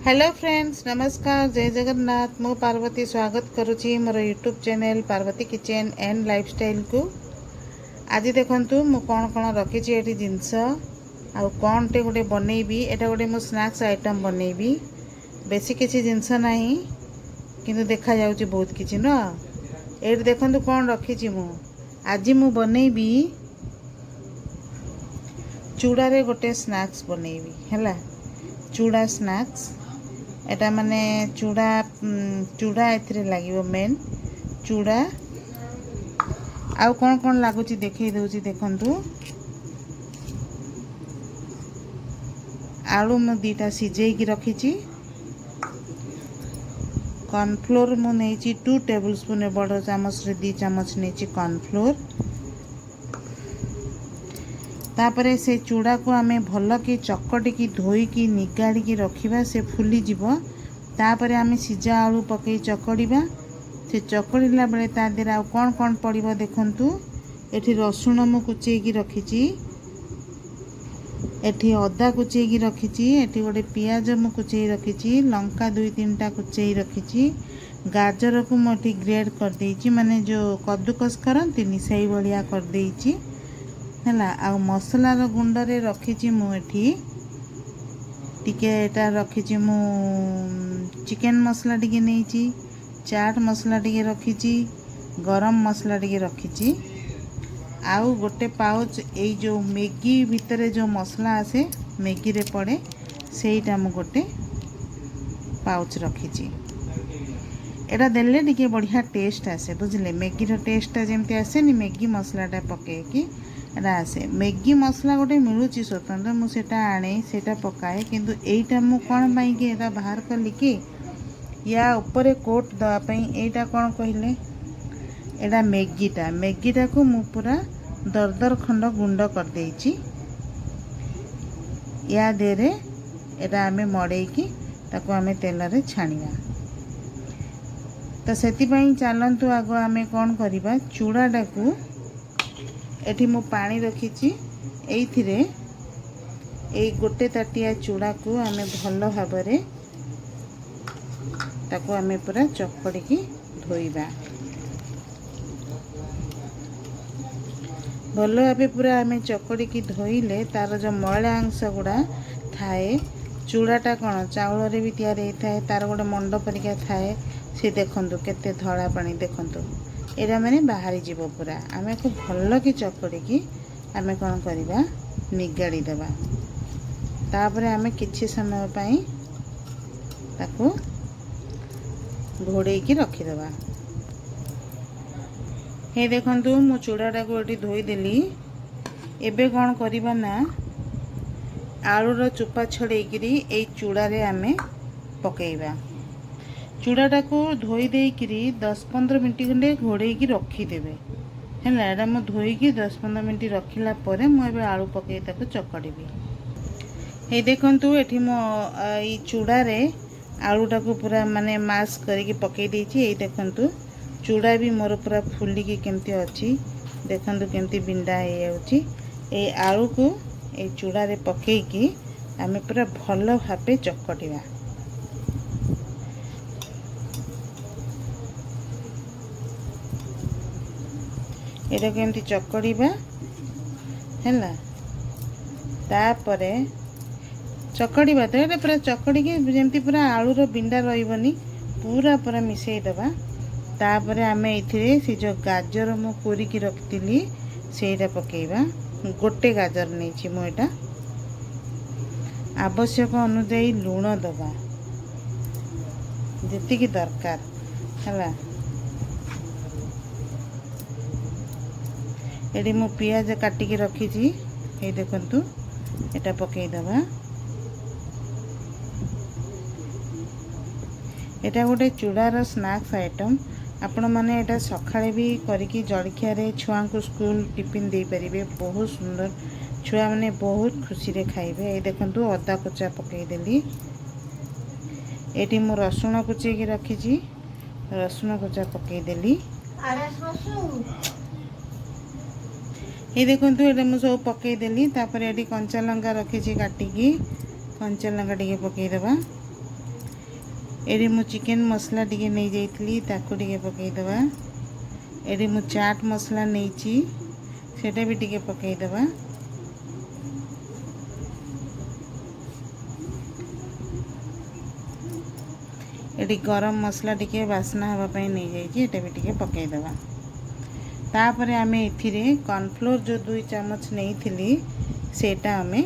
Hello friends, नमस्कार, जय जगन्नाथ। मु पार्वती स्वागत करुच्ची मोर YouTube channel Parvati kitchen and lifestyle को। आज देखंतु मु कौन कौन रखी ये जिनस आउ कौन टे गोटे बनईबी। एटा गोटे मु स्नैक्स आइटम बनईबी। बेसी किसी जिनस नहीं किंतु देखा जाउची बहुत किछि न। एट देखंतु कौन रखी मु आज मु बनईबी चूड़ा रे गोटे स्नैक्स बनईबी हैला। चूड़ा स्नैक्स एटा माने चूड़ा चूड़ा एथिरे लागिवो मेन चूड़ा आउ कौन कौन लागुची देखई दउची देखंतु। आलू मु दीटा सिजेई की रखीची। कॉर्नफ्लोर मु नेची 2 टेबल स्पून बड़ चामच रे 2 चामच नेची कॉर्नफ्लोर। तापरे से चूड़ा को आमे भल कि चकटी की धोई की निगाड़ी की रखिबा से फुली जीवो। तापरे आमे सिजा आलू पकई चकड़ीबा। से चकड़ीला बेले ता देर आ कौन कौन पड़िबो देखंतु। एठी रसुण मु कुचेई की रखीची। एठी अदा कुचेई की रखीची। एठी गोटे पियाज मु कुचेई रखीची। लंका 2-3टा कुचेई रखीची। गाजर को मु एठी ग्रेड कर देइची, माने जो कद्दूकस करंती सही बढ़िया कर देइची हैला। आ मसला रो गुंड रे रखीची मु एठी टिके एटा रखीची मु चिकन मसला टिके नेइची, चाट मसला टिके रखीची, गरम मसला टिके रखीची। आउ गोटे पाउच एई जो मैगी भितरे जो मसला आसे मैगी रे पड़े सेईटा मु गोटे पाउच रखीची। एटा देले टिके बढ़िया टेस्ट आसे बुझले। मैगी रो टेस्ट जेमती आसे नि मैगी मसलाटा पके कि एटा आसे। मैगी मसला गोटे मिलुची स्वतंत्र, मु सेटा आणे सेटा पकाए। किंतु एईटा मु कोन पई कि एटा बाहर कली कि या ऊपर कोट दवा पई। एईटा कोन कहिले एटा मैगीटा को मु पूरा दरदर खंड गुंड कर देइची। या देरे एटा आमे मड़े की ताको आमे तेल रे छाणीबा। तो सेति पई चलंतु आगो आमे कोन करिबा। चूड़ाटा को एठी मु पानी रखीची। एइथिरे एई गोटे ताटिया चूड़ा को आमे भलो भाबरे ताको आमे पूरा चकड़ी की धोइबा। भलो भाबे पूरा आमे चकड़ी की धोइले तार जो मयला अंश गुड़ा थाए। चूड़ाटा कौन चाउल रे भी तैयार होता है, तार गोटे मंड परिका थाए। से देखंतु केते धड़ा पानी देखंतु एरा माने बाहरी जीवो पूरा। आमे को भलो की चकड़ी की आमे कौन करिबा निगाड़ी देबा। तापरे आमे किछि समय पई ताको घोड़े की रखी देबा। हे देखंतु मु चूड़ाटा को एठी धोई देली। एबे कौन करिबा ना आलू रो चोपा छड़ेई करी एई चूड़ा रे आमे पकेइबा। चूड़ाटा को धोई देई करी 10-15 मिनट खंडे घोड़े की रखी देबे हैला। एटा मु धोई की 10-15 मिनट रखिला परे मु एबे आलू पकेई ताको चकड़ीबी। हे देखंतु एठी मु ई चूड़ा रे आलूटा को पूरा माने मास करिके पकेई देइची। एई देखंतु चूड़ा भी मोर पूरा फुली की केमती अछि। देखंतु केमती बिंडा हे जाउची। ए आलू को ए चूड़ा रे पकेई की आमे पूरा भलो भाबे चकड़ीबा। एटा केमती चकड़ीबा हैला। तापरे चकड़ीबा तो एटा पूरा चकड़ी के जेमती पूरा आलू रो बिंडा रहिबनी पूरा पूरा मिसेई देबा। तापरे आमे इथिरे से जो गाजर मु कोरी की रखतिली सेटा पकेइबा। गोटे गाजर नेछि मु एटा। आवश्यक अनुसार लूण दबा जेति की दरकार हैला। एडी मु पियाज काटी की रखीची। ए देखंतु एटा पकेई दबा। एटा गोटे चूड़ार स्नैक्स आइटम। आपण माने एटा सखाळे भी करिकी जळखिया रे छुआ को स्कूल टिफिन दे परिबे। बहुत सुंदर छुआ माने बहुत खुशी रे खाइबे। ए देखंतु अदा कुचा पकेई देली। एटी मु रसुण कुचे की रखीची। रसुण कुचा पकेई देली। ये देखंतु एटा मु सब पकेई देली। तापर एटी कंचा लंका रखीची काटिकी। कंचा लंका टिके पकेई देबा। एडी मु चिकन मसला टिके नहीं जाइली ताको टिके पकईदबा। एडी मु चाट मसला नहीं सेटा भी टिके पकईदबा। एटी गरम मसला टिके बास्ना हवापाई नहीं जाइए एटा भी टिके पकईदबा। तापरे आमे एथिरे कॉर्नफ्लोर जो 2 चम्मच नहीं थिली सेटा आमे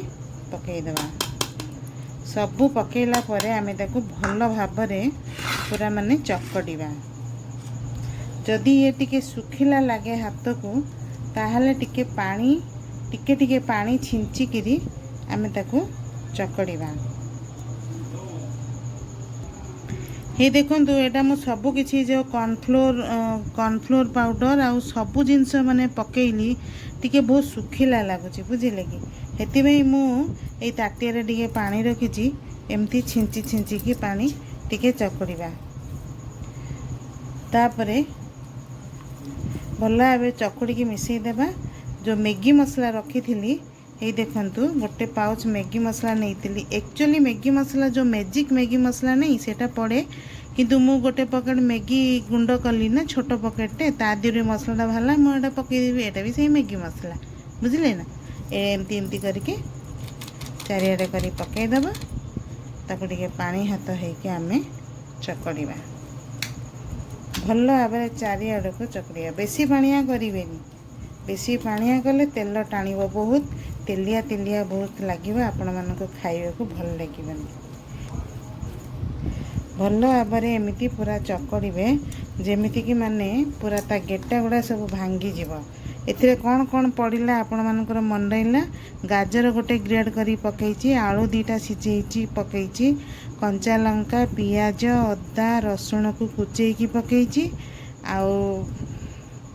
पकईदबा। सबू पकेला परे आमे ताको भल भाबरे पूरा माने चकड़ीबा। जदि ये टिके सुखिला लागे हाथ को ताहले टिके पानी छिंचिकिरी आमे ताको चकड़ीबा। ये देखंतु एटा मु सबु किछि जो कॉर्नफ्लोर पाउडर आउ सबु जिंस माने पकेइली टिके बहुत सुखिला लागुची बुझिले कि हेति भाई मु ए ताटिया रे टिके पानी रखिची एमती छिंची की पानी टिके चकड़ीबा। तापरे भल्ला एबे चकड़ी की मिसई देबा। जो मैगी मसला रखी थी ये देखंतु गोटे पाउच मैगी मसला नहीं थी। एक्चुअली मैगी मसला जो मैजिक मैगी मसला नहीं सेटा पड़े किंतु मु गोटे पकेट मैगी गुंड कली ना छोट पकेटे ता दिरे मसला भाला मुझे पकईदेवी एटा भी सही मैगी मसला बुझिले ना। एमती एमती करके चारियाडे करी पकईदबा ताको टिके पानी हाथ होइके आमे चकड़ीबा। भल भाव चारियाड को चकड़िया। बेसी पानिया करेनि बेसी पानिया कले तेल टाणिब बहुत तेलिया तेलिया बहुत लगे आपण मानक खाइबा को भल लगिबनी। भल भाव एमती पूरा चकड़े जेमिति कि माने पूरा ता गेटा गुड़ा सब भांगी जीव। एथिरे कौन कौन पड़िला आपण मानकर मन रहिला। गाजर गोटे ग्रेड करी पकईची, आलू 2टा सिझेइची पकईची, कंचा लंका पियाज अदा रसुण को कुचेकी पकईची, आउ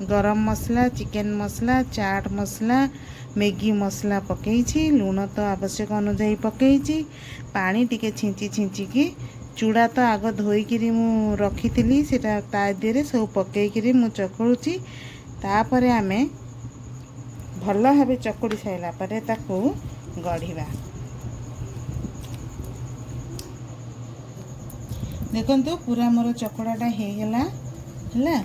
गरम मसला चिकन मसला चाट मसला मैगी मसला पकईची, लूण तो आवश्यक अनुसार पकईची, पानी टिके छिंची की चूड़ा तो आग धोईकी मु रखी सेटा ता देरे सब पकईकी मु चकड़ुची। तापरे आमे भल भाव चकड़ी साइला परे ताकू गढ़िबा। देखंतु पूरा मोर चकड़ाटा हो गला हला।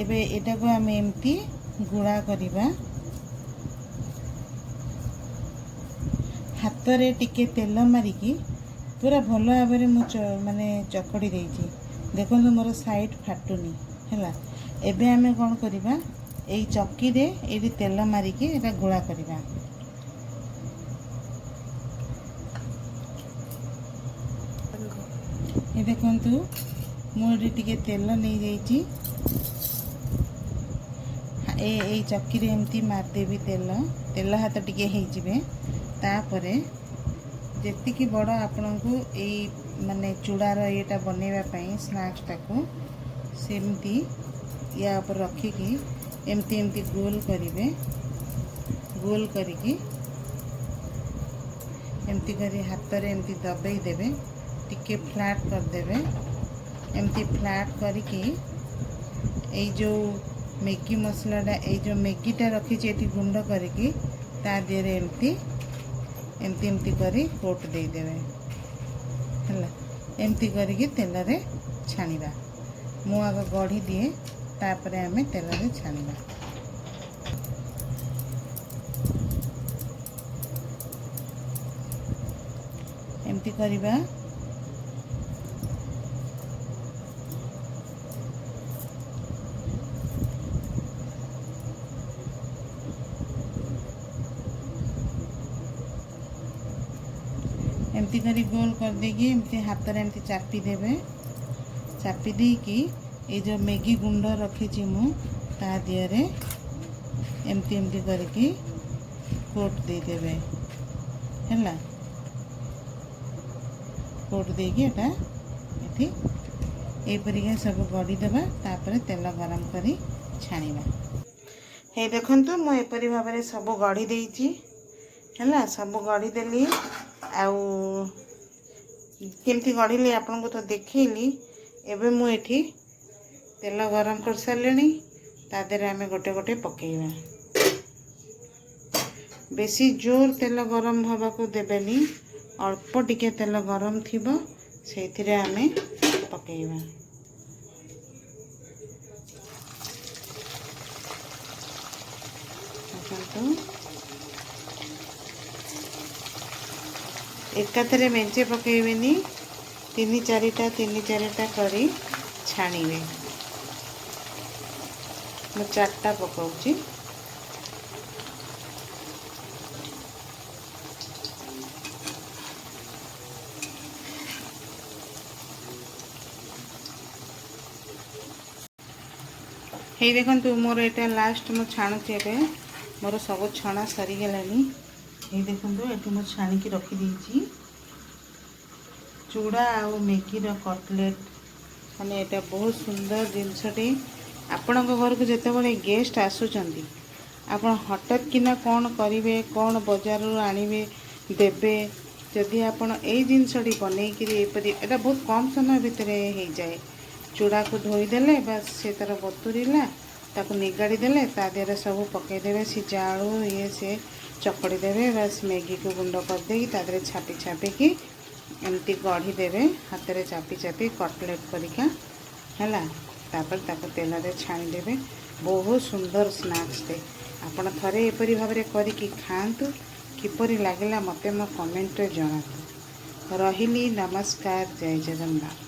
एबे एटा को आमे एमती गुड़ा करिबा। हाथ रे टिके तेल मारिकी पूरा भल भाव माने चकड़ी देइची। देखंतु मोर साइड फाटुनी हला। एबे आमे कोन करिबा एई चक्की रे एडी तेल मारिकी एटा गुड़ा करिबा। ये देखंतु मोर टिके तेल नहीं जाइची। ए चक्की रे एमती मार देबी तेल हाथ टिके हे जिवे। तापरे जेति की बड़ आपनकु एई माने चूड़ार एटा बनेबा पई स्नैक्स टाको सेमती या ऊपर रखिकी एमती एमती गोल करिवे। गोल करिकी एमती करी हाथ रे एमती दबाई देबे टिके फ्लैट कर देबे। एमती फ्लैट करिकी एई जो मैगी मसलाटा एई जो मैगीटा रखी एटी गुंड करिकी ता देरे एमती एमती एमती करी कोट दे देबे हला। एमती करिकी तेल रे छानिबा। मु आग गढ़ी दिए तापरे आमे तेल रे छानिबा। एमती करिबा। एमती करी गोल कर देगी एमती हाथ रे एमती चापी देबे। चापी देकी ये जो मैगी गुंड रखी मु ता दिहरे एमती एमती करके कोट दे देबे हैला। कोट देकी एटा एठी ए परिके सब गड़ी देबा। तापर तेल गरम करी छानिबा। हे देखंतु मु एपरि भाबरे सब गड़ी देइची हैला। सब गड़ी देली आउ केमती गढ़िली आपन को तो देखैली। एबे मु एठी तेल गरम कर सारलेनी ता देरे आमे गोटे गोटे पकेइबा। बेसी जोर तेल गरम हवा को देबेनी, अल्प टिके तेल गरम थिबो सेथिरे आमे पकेइबा। एकाथरे मेंचे पकेइबेनी, तीन चारिटा करी छाणीबे। मैं 4टा पकाउची। हे देखंतु मोर एटा लास्ट मो छाणुची एबे मोर सब छणा सरी गेलानी। हे देखंतु एटी मो छाणी की रखी देइची चूड़ा आ मैगी रो कटलेट। माने एटा बहुत सुंदर जिनसटे। आपण घर को जेते बड़े गेस्ट आसुचंदी आपण हठात किना कौन करिवे, कौन बाजार आनिबे देबे, जदि आपण ए जिनसटी बनै कि एपरि एटा बहुत कम समय भितर हो जाए। चूड़ा को धोई देले बस से तार बतुरीला ताको निगाड़ी देले ता देहरे सब पकई देबे सिजा आलू ये से चकड़ी देबे। बस मैगी को गुंड कर दे ता देहरे छापी छापी की एमती गढ़ी देबे हाथ रे चापी चापी कटलेट करिका हैला। तापर ताको तेल रे छाणी देबे। बहुत सुंदर स्नैक्स टे। आपण थरे एपरि भाबरे करिकी खांतु। किपरि लागिला मते मो कमेंट रे जणातु। रहिली, नमस्कार, जय जगन्नाथ।